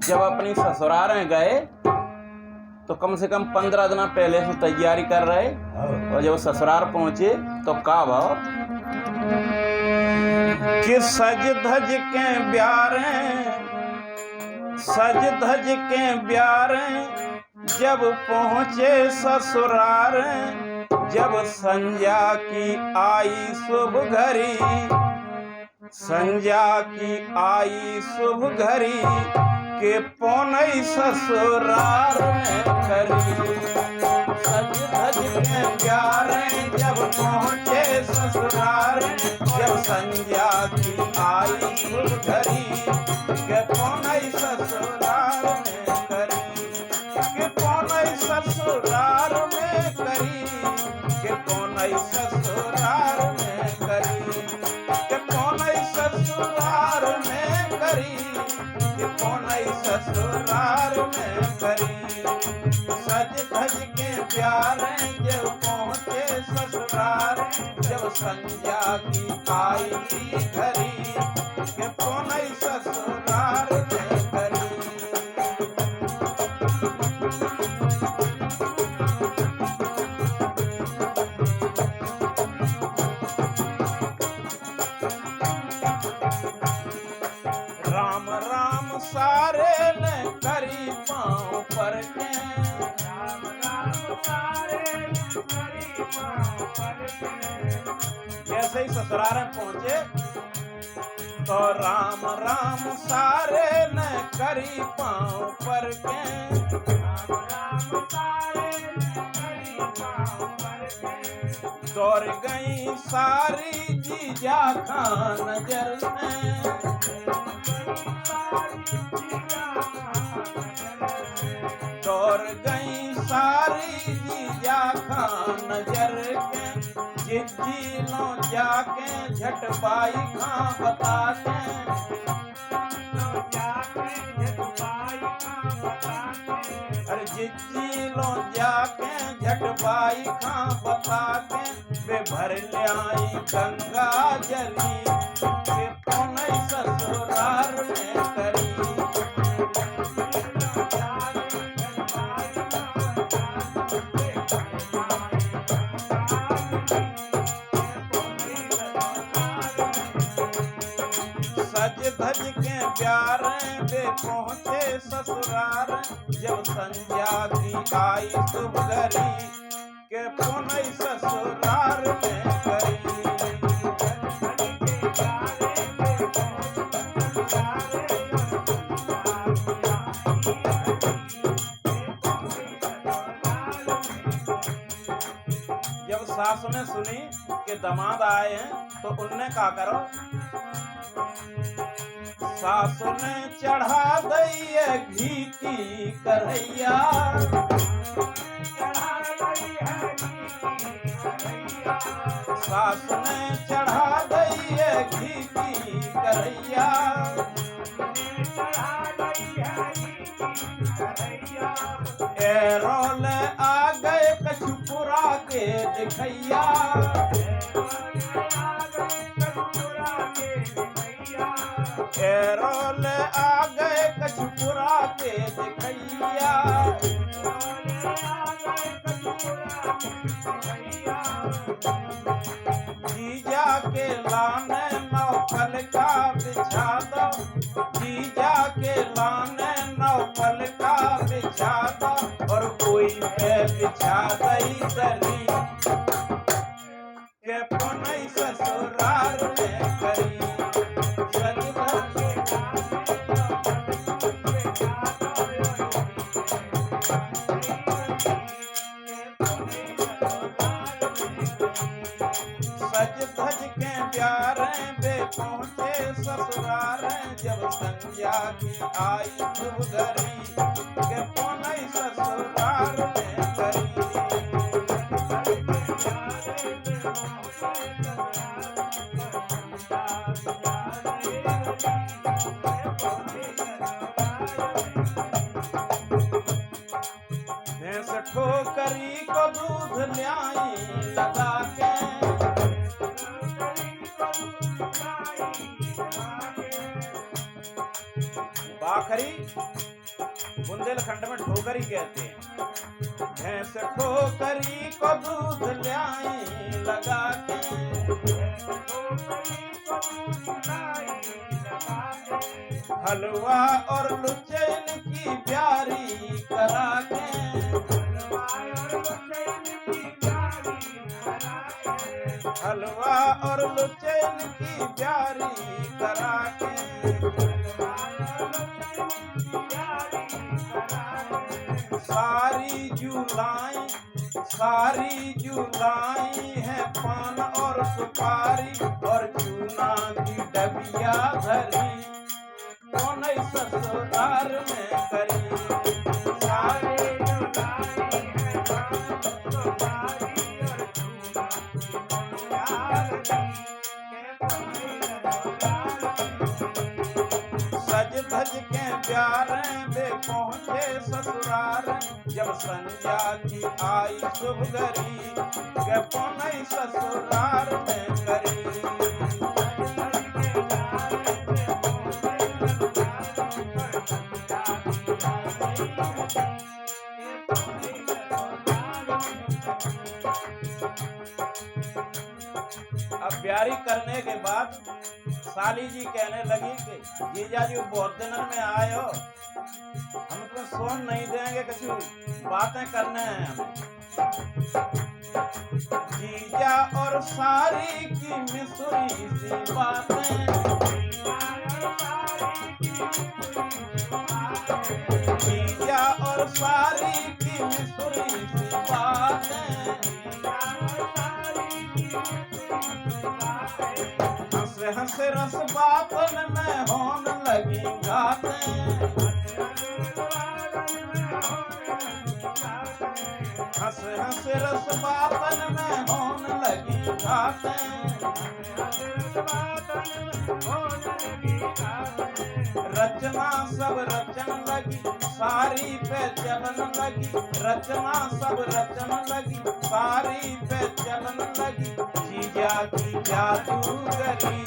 जब अपनी ससुराल में गए तो कम से कम 15 दिन पहले से तैयारी कर रहे, और जब ससुराल पहुंचे तो का भाव कि सज धज के ब्यारे जब पहुंचे ससुराल, जब संध्या की आई शुभ घड़ी, संध्या की आई शुभ घड़ी के पौनई ससुराल में करी। सज धज के प्यारे जब पहुंचे ससुराल, जब संध्या की आई शुभ घड़ी के पौनई ससुराल में करी, के पौनई ससुराल में करी, के पौनई ससुराल में करी, के पौनई ससुराल में करी, के पौनई ससुराल में करी। सज धज के प्यारे जब पहुंचे ससुराल, जब संध्या की आई थी घड़ी, के पौनई ससुराल में करी। राम राम सारे ने करी पाँव पर के, राम राम सारे ने करी पाँव पर के। जैसे ही ससुराल में पहुंचे तो राम राम सारे ने करी पाँव पर के, राम राम सारे ने करी पाँव पर के। दौड़ गई सारी जीजा खान नजर में, दौड़ गई सारी जीजा खान नजर के, जिज्जिलों जाके झटबाई खां बता के, अरे जिज्जिलों जाके झटबाई खां बता के, वे भर ले आई गंगा जली, के पौनई ससुराल में करी। सज धज के प्यारे वे पहुंचे ससुराल, जब संध्या की आई शुभ घड़ी, के पौनई ससुराल में करी। जब सास ने सुनी कि दामाद आए हैं तो उनने कहा करो, सास ने चढ़ा दई है घी की करैया, सास ने चढ़ा दई है घी की करैया, एरोल आ गए कछुपुरा के दिखैया, एरोल आ गए कछुपुरा के दिखैया, जीजा के लाने नौकल का बिछा दो, जीजा के लाने नौकल का बिछा दो, और कोई पे बिछा दई दरी, के पौनई ससुराल में करी। सज धज के प्यारे वे पहुंचे ससुराल, जब संध्या की आई शुभ घड़ी, के पौनई ससुराल में करी। भैंस ठोकरी को दूध ल्याई लगा के, बकरी बुंदेलखंड में ठोकरी कहते हैं। भैंस ठोकरी को दूध लाई लगा के, हलवा और लुचैन की प्यारी करा के, हलवा और लुचैन की प्यारी करा के, सारी जुलाई है पान और सुपारी और चूना की डबिया धरी, कौन ससुराल में करी। सारी जुलाई है पान सुपारी और चूना सज धज के प्यारे बे पहुँचे ससुराल, जब संध्या की आई शुभ घड़ी, के पौनई ससुराल में करी। अब ब्यारी करने के बाद साली जी कहने लगी कि जीजा जी बहुत दिन में आए हो, हम तुम्हें सोन नहीं देंगे, कुछ बातें करने हैं हमें। जीजा और सारी की मिसरी सी बातें, जीजा और सारी की मिसरी सी बातें, हंस रस बातन में होन लगी गाते, हंस रस बातन में होन लगी गाते, रचना सब रचन लगी सारी पे चलन लगी, रचना सब रचन लगी सारी पे चलन लगी। जीजा की जादूगरी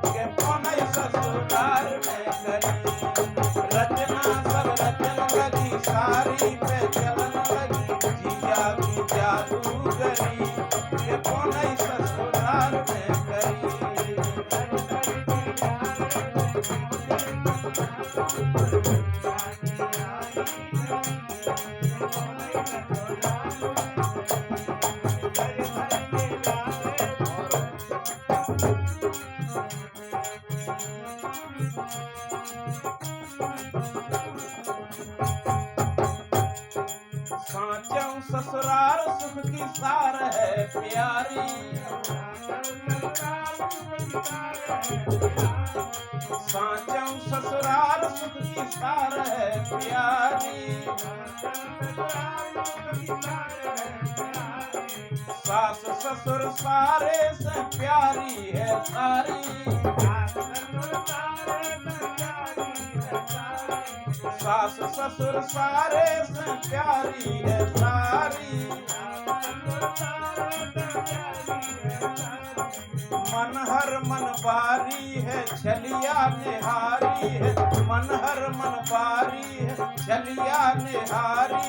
के पौनई ससुराल में करी, रचना सब रचन लगी सारी पे चलन लगी। जीजा की जादूगरी के पौनई ससुराल में करी। साचौ ससुराल सुख की सार है प्यारी, साचौ ससुराल सुख की सार है प्यारी, सास ससुर सारे से प्यारी है सारी, सास ससुर सारे से प्यारी है सारी। मन हर मन बारी है छलिया निहारी है, मन हर मन बारी है छलिया निहारी।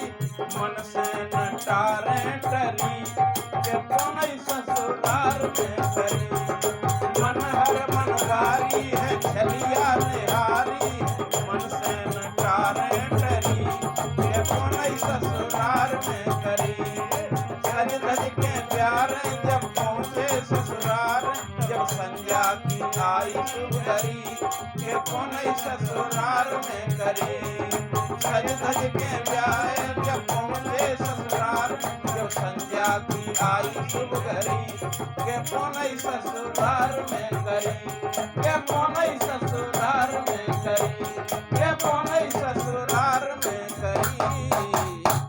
मन से न टारे टरी के पौनई ससुराल में करी, मन हर मन बारी है छलिया निहारी। मन से न टारे टरी के पौनई ससुराल में करी। सज धज के प्यारे जब पहुँचे ससुराल, जब संध्या की आई शुभ घड़ी के पौनई ससुराल में करी। सज धज के प्यारे जब पहुँचे ससुराल, जब संध्या की आई शुभ घड़ी के पौनई ससुराल में करी।